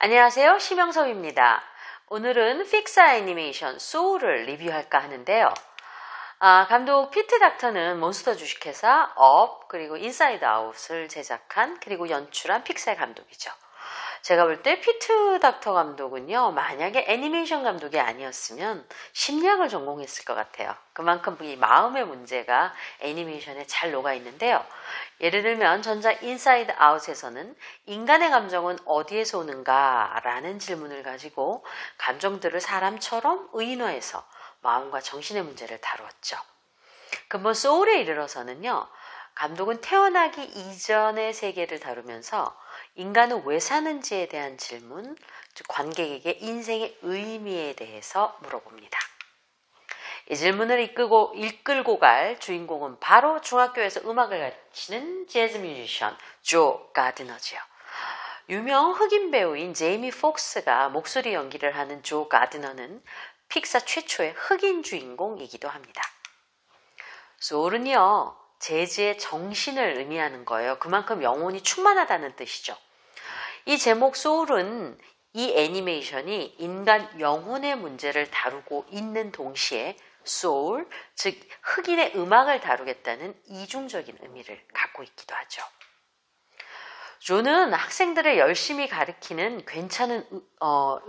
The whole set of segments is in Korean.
안녕하세요. 심영섭입니다. 오늘은 픽사 애니메이션 소울을 리뷰할까 하는데요. 감독 피트 닥터는 몬스터 주식회사 업 그리고 인사이드 아웃을 제작한 그리고 연출한 픽사의 감독이죠. 제가 볼 때 피트 닥터 감독은요, 만약에 애니메이션 감독이 아니었으면 심리학을 전공했을 것 같아요. 그만큼 이 마음의 문제가 애니메이션에 잘 녹아 있는데요. 예를 들면 전작 인사이드 아웃에서는 인간의 감정은 어디에서 오는가 라는 질문을 가지고 감정들을 사람처럼 의인화해서 마음과 정신의 문제를 다루었죠. 근본 소울에 이르러서는요, 감독은 태어나기 이전의 세계를 다루면서 인간은 왜 사는지에 대한 질문, 즉 관객에게 인생의 의미에 대해서 물어봅니다. 이 질문을 이끌고 갈 주인공은 바로 중학교에서 음악을 가르치는 재즈 뮤지션 조 가드너지요. 유명 흑인 배우인 제이미 폭스가 목소리 연기를 하는 조 가드너는 픽사 최초의 흑인 주인공이기도 합니다. 소울은요, 재즈의 정신을 의미하는 거예요. 그만큼 영혼이 충만하다는 뜻이죠. 이 제목 소울은 이 애니메이션이 인간 영혼의 문제를 다루고 있는 동시에 소울, 즉 흑인의 음악을 다루겠다는 이중적인 의미를 갖고 있기도 하죠. 조는 학생들을 열심히 가르치는 괜찮은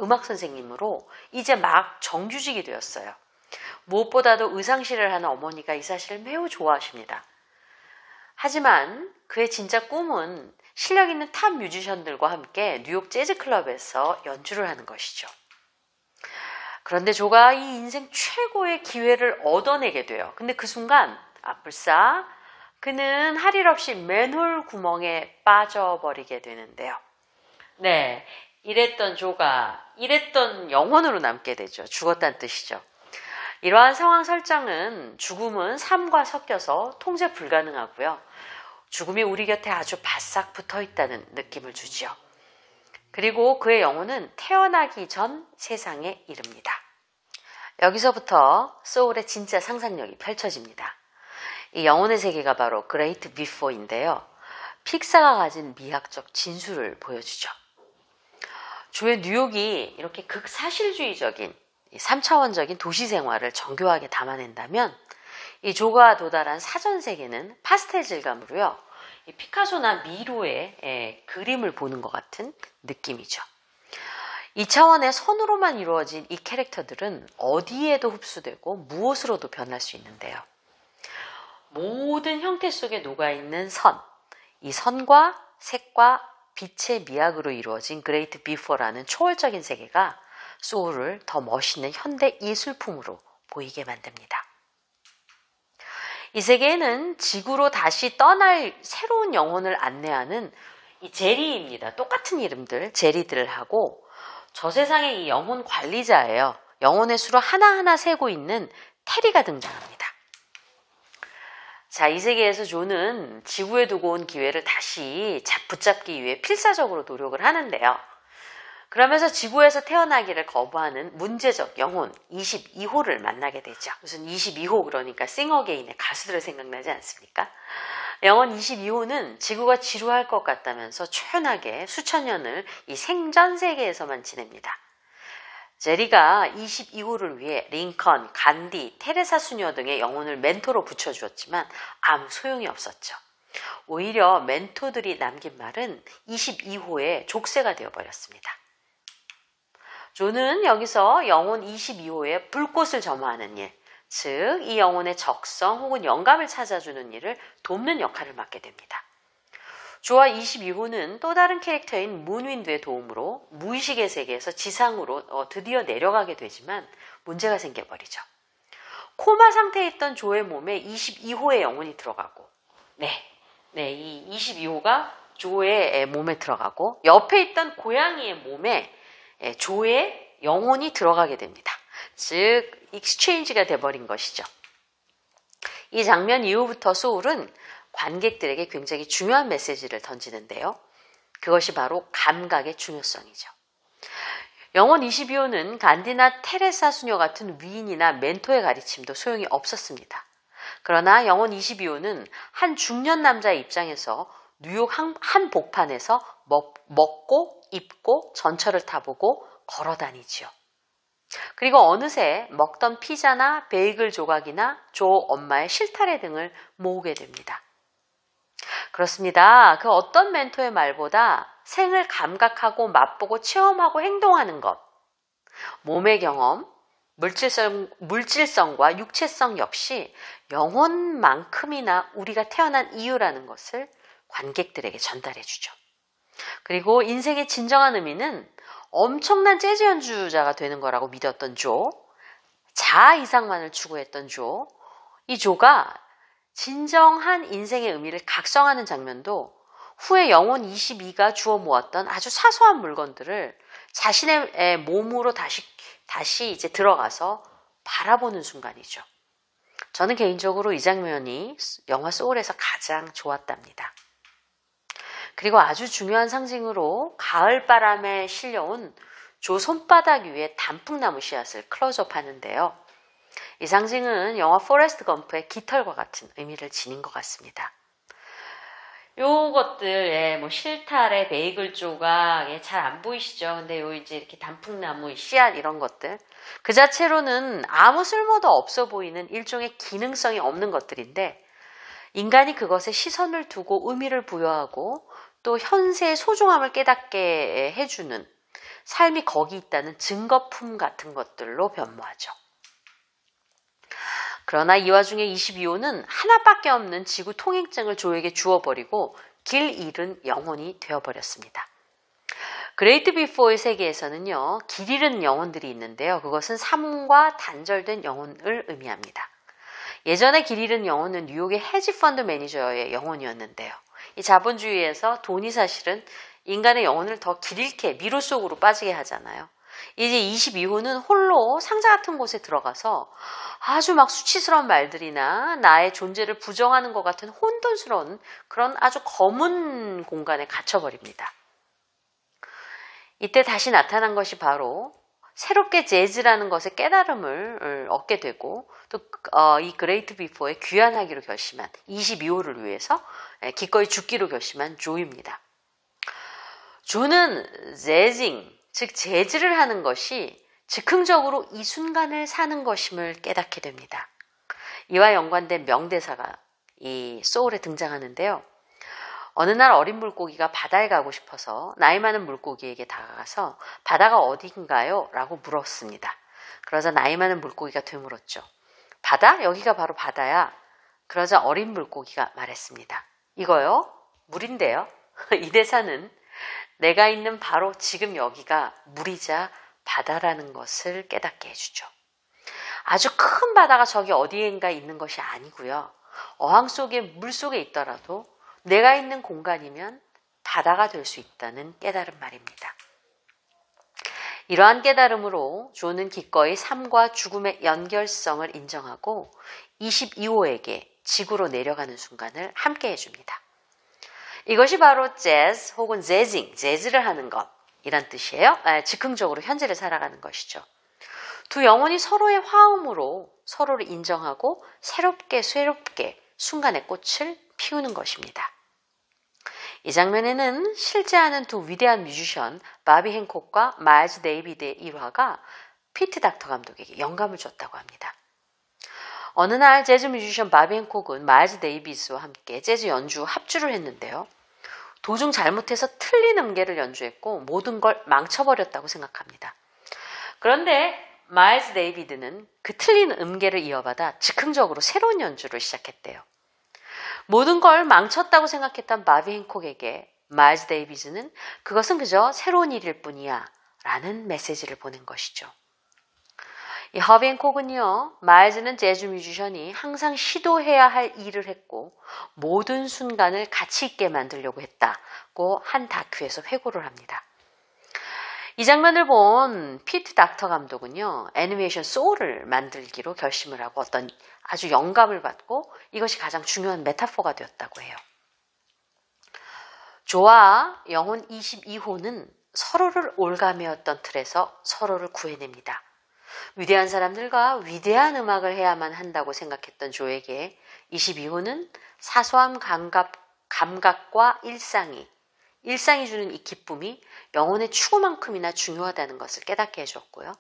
음악 선생님으로 이제 막 정규직이 되었어요. 무엇보다도 의상실을 하는 어머니가 이 사실을 매우 좋아하십니다. 하지만 그의 진짜 꿈은 실력 있는 탑 뮤지션들과 함께 뉴욕 재즈 클럽에서 연주를 하는 것이죠. 그런데 조가 이 인생 최고의 기회를 얻어내게 돼요. 근데 그 순간 아뿔싸 그는 할 일 없이 맨홀 구멍에 빠져버리게 되는데요. 네, 이랬던 조가 이랬던 영혼으로 남게 되죠. 죽었다는 뜻이죠. 이러한 상황 설정은 죽음은 삶과 섞여서 통제 불가능하고요. 죽음이 우리 곁에 아주 바싹 붙어 있다는 느낌을 주지요. 그리고 그의 영혼은 태어나기 전 세상에 이릅니다. 여기서부터 소울의 진짜 상상력이 펼쳐집니다. 이 영혼의 세계가 바로 그레이트 비포인데요. 픽사가 가진 미학적 진수를 보여주죠. 조의 뉴욕이 이렇게 극사실주의적인 3차원적인 도시 생활을 정교하게 담아낸다면 이 조가 도달한 사전세계는 파스텔 질감으로요. 이 피카소나 미로의 그림을 보는 것 같은 느낌이죠. 이 차원의 선으로만 이루어진 이 캐릭터들은 어디에도 흡수되고 무엇으로도 변할 수 있는데요. 모든 형태 속에 녹아있는 선, 이 선과 색과 빛의 미학으로 이루어진 그레이트 비포라는 초월적인 세계가 소울을 더 멋있는 현대 예술품으로 보이게 만듭니다. 이 세계에는 지구로 다시 떠날 새로운 영혼을 안내하는 이 제리입니다. 똑같은 이름들, 제리들을 하고 저 세상의 이 영혼 관리자예요. 영혼의 수로 하나하나 세고 있는 테리가 등장합니다. 자, 이 세계에서 조는 지구에 두고 온 기회를 다시 붙잡기 위해 필사적으로 노력을 하는데요. 그러면서 지구에서 태어나기를 거부하는 문제적 영혼 22호를 만나게 되죠. 무슨 22호 그러니까 싱어게인의 가수들 생각나지 않습니까? 영혼 22호는 지구가 지루할 것 같다면서 초연하게 수천 년을 이 생전 세계에서만 지냅니다. 제리가 22호를 위해 링컨, 간디, 테레사 수녀 등의 영혼을 멘토로 붙여주었지만 아무 소용이 없었죠. 오히려 멘토들이 남긴 말은 22호의 족쇄가 되어버렸습니다. 조는 여기서 영혼 22호의 불꽃을 점화하는 일, 즉 이 영혼의 적성 혹은 영감을 찾아주는 일을 돕는 역할을 맡게 됩니다. 조와 22호는 또 다른 캐릭터인 문윈드의 도움으로 무의식의 세계에서 지상으로 드디어 내려가게 되지만 문제가 생겨버리죠. 코마 상태에 있던 조의 몸에 22호의 영혼이 들어가고 이 22호가 조의 몸에 들어가고 옆에 있던 고양이의 몸에 조의 영혼이 들어가게 됩니다. 즉 익스체인지가 돼버린 것이죠. 이 장면 이후부터 소울은 관객들에게 굉장히 중요한 메시지를 던지는데요. 그것이 바로 감각의 중요성이죠. 영혼 22호는 간디나 테레사 수녀 같은 위인이나 멘토의 가르침도 소용이 없었습니다. 그러나 영혼 22호는 한 중년 남자의 입장에서 뉴욕 한복판에서 먹고 입고 전철을 타보고 걸어 다니지요. 그리고 어느새 먹던 피자나 베이글 조각이나 조 엄마의 실타래 등을 모으게 됩니다. 그렇습니다. 그 어떤 멘토의 말보다 생을 감각하고 맛보고 체험하고 행동하는 것, 몸의 경험, 물질성과 육체성 역시 영혼만큼이나 우리가 태어난 이유라는 것을 관객들에게 전달해 주죠. 그리고 인생의 진정한 의미는 엄청난 재즈 연주자가 되는 거라고 믿었던 조, 자아 이상만을 추구했던 조, 이 조가 진정한 인생의 의미를 각성하는 장면도 후에 영혼 22가 주워 모았던 아주 사소한 물건들을 자신의 몸으로 다시 이제 들어가서 바라보는 순간이죠. 저는 개인적으로 이 장면이 영화 소울에서 가장 좋았답니다. 그리고 아주 중요한 상징으로 가을바람에 실려온 조 손바닥 위에 단풍나무 씨앗을 클로즈업 하는데요. 이 상징은 영화 포레스트 검프의 깃털과 같은 의미를 지닌 것 같습니다. 요것들, 뭐 실타래, 베이글 조각, 잘 안 보이시죠? 근데 요 이제 이렇게 단풍나무, 씨앗 이런 것들. 그 자체로는 아무 쓸모도 없어 보이는 일종의 기능성이 없는 것들인데, 인간이 그것에 시선을 두고 의미를 부여하고 또 현세의 소중함을 깨닫게 해주는 삶이 거기 있다는 증거품 같은 것들로 변모하죠. 그러나 이 와중에 22호는 하나밖에 없는 지구 통행증을 조에게 주어버리고 길 잃은 영혼이 되어버렸습니다. 그레이트 비포의 세계에서는요, 길 잃은 영혼들이 있는데요. 그것은 삶과 단절된 영혼을 의미합니다. 예전에 길 잃은 영혼은 뉴욕의 헤지펀드 매니저의 영혼이었는데요. 이 자본주의에서 돈이 사실은 인간의 영혼을 더 길 잃게 미로 속으로 빠지게 하잖아요. 이제 22호는 홀로 상자 같은 곳에 들어가서 아주 막 수치스러운 말들이나 나의 존재를 부정하는 것 같은 혼돈스러운 그런 아주 검은 공간에 갇혀버립니다. 이때 다시 나타난 것이 바로 새롭게 재즈라는 것의 깨달음을 얻게 되고 또 이 그레이트 비포의 귀환하기로 결심한 22호를 위해서 기꺼이 죽기로 결심한 조입니다. 조는 재징, 즉 재즈를 하는 것이 즉흥적으로 이 순간을 사는 것임을 깨닫게 됩니다. 이와 연관된 명대사가 이 소울에 등장하는데요. 어느 날 어린 물고기가 바다에 가고 싶어서 나이 많은 물고기에게 다가가서 바다가 어딘가요? 라고 물었습니다. 그러자 나이 많은 물고기가 되물었죠. 바다? 여기가 바로 바다야. 그러자 어린 물고기가 말했습니다. 이거요? 물인데요. 이 대사는 내가 있는 바로 지금 여기가 물이자 바다라는 것을 깨닫게 해주죠. 아주 큰 바다가 저기 어디엔가 있는 것이 아니고요. 어항 속에 물 속에 있더라도 내가 있는 공간이면 바다가 될 수 있다는 깨달은 말입니다. 이러한 깨달음으로 조는 기꺼이 삶과 죽음의 연결성을 인정하고 22호에게 지구로 내려가는 순간을 함께 해줍니다. 이것이 바로 재즈 혹은 재징, 재즈를 하는 것 이란 뜻이에요. 즉흥적으로 현재를 살아가는 것이죠. 두 영혼이 서로의 화음으로 서로를 인정하고 새롭게 순간의 꽃을 피우는 것입니다. 이 장면에는 실제하는 두 위대한 뮤지션 바비 행콕과 마일즈 데이비드의 일화가 피트 닥터 감독에게 영감을 줬다고 합니다. 어느 날 재즈 뮤지션 바비 행콕은 마일즈 데이비스와 함께 재즈 연주 합주를 했는데요. 도중 잘못해서 틀린 음계를 연주했고 모든 걸 망쳐버렸다고 생각합니다. 그런데 마일즈 데이비드는 그 틀린 음계를 이어받아 즉흥적으로 새로운 연주를 시작했대요. 모든 걸 망쳤다고 생각했던 바비 행콕에게 마일즈 데이비스는 그것은 그저 새로운 일일 뿐이야 라는 메시지를 보낸 것이죠. 이 허비 행콕은요, 마일즈는 재즈 뮤지션이 항상 시도해야 할 일을 했고 모든 순간을 가치 있게 만들려고 했다고 한 다큐에서 회고를 합니다. 이 장면을 본 피트 닥터 감독은요, 애니메이션 소울을 만들기로 결심을 하고 어떤 아주 영감을 받고 이것이 가장 중요한 메타포가 되었다고 해요. 조와 영혼 22호는 서로를 올가매었던 틀에서 서로를 구해냅니다. 위대한 사람들과 위대한 음악을 해야만 한다고 생각했던 조에게 22호는 사소한 감각과 일상이 주는 이 기쁨이 영혼의 추구만큼이나 중요하다는 것을 깨닫게 해줬고요.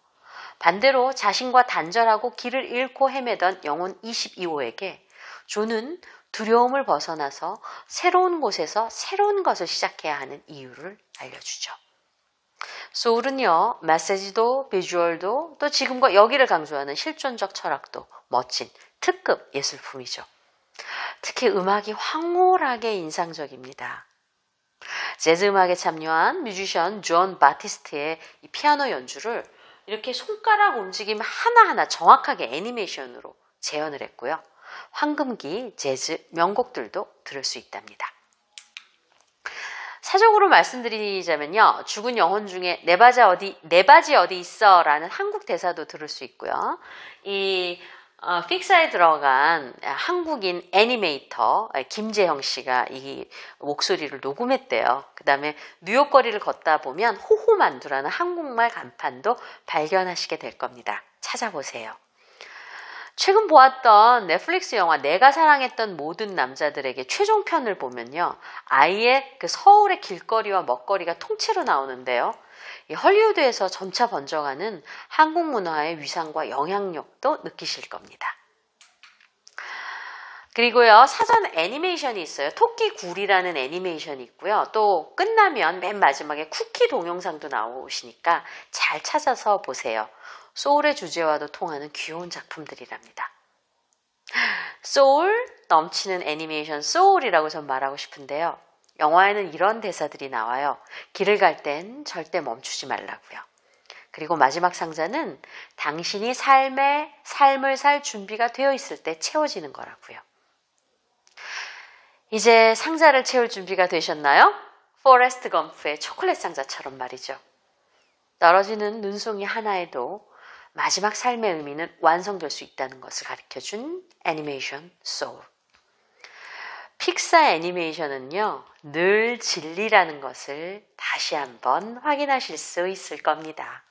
반대로 자신과 단절하고 길을 잃고 헤매던 영혼 22호에게 존은 두려움을 벗어나서 새로운 곳에서 새로운 것을 시작해야 하는 이유를 알려주죠. 소울은요, 메시지도 비주얼도 또 지금과 여기를 강조하는 실존적 철학도 멋진 특급 예술품이죠. 특히 음악이 황홀하게 인상적입니다. 재즈 음악에 참여한 뮤지션 존 바티스트의 이 피아노 연주를 이렇게 손가락 움직임 하나하나 정확하게 애니메이션으로 재현을 했고요. 황금기 재즈 명곡들도 들을 수 있답니다. 사적으로 말씀드리자면요. 죽은 영혼 중에 내 바지 어디 있어? 라는 한국 대사도 들을 수 있고요. 이 픽사에 들어간 한국인 애니메이터 김재형 씨가 이 목소리를 녹음했대요. 그 다음에 뉴욕 거리를 걷다 보면 호호만두라는 한국말 간판도 발견하시게 될 겁니다. 찾아보세요. 최근 보았던 넷플릭스 영화 내가 사랑했던 모든 남자들에게 최종편을 보면요. 아예 그 서울의 길거리와 먹거리가 통째로 나오는데요. 이 헐리우드에서 점차 번져가는 한국 문화의 위상과 영향력도 느끼실 겁니다. 그리고요, 사전 애니메이션이 있어요. 토끼굴이라는 애니메이션이 있고요. 또 끝나면 맨 마지막에 쿠키 동영상도 나오시니까 잘 찾아서 보세요. 소울의 주제와도 통하는 귀여운 작품들이랍니다. 소울 넘치는 애니메이션 소울이라고 전 말하고 싶은데요. 영화에는 이런 대사들이 나와요. 길을 갈 땐 절대 멈추지 말라고요. 그리고 마지막 상자는 당신이 삶을 살 준비가 되어 있을 때 채워지는 거라고요. 이제 상자를 채울 준비가 되셨나요? 포레스트 검프의 초콜릿 상자처럼 말이죠. 떨어지는 눈송이 하나에도 마지막 삶의 의미는 완성될 수 있다는 것을 가르쳐준 애니메이션 소울. 픽사 애니메이션은요, 늘 진리라는 것을 다시 한번 확인하실 수 있을 겁니다.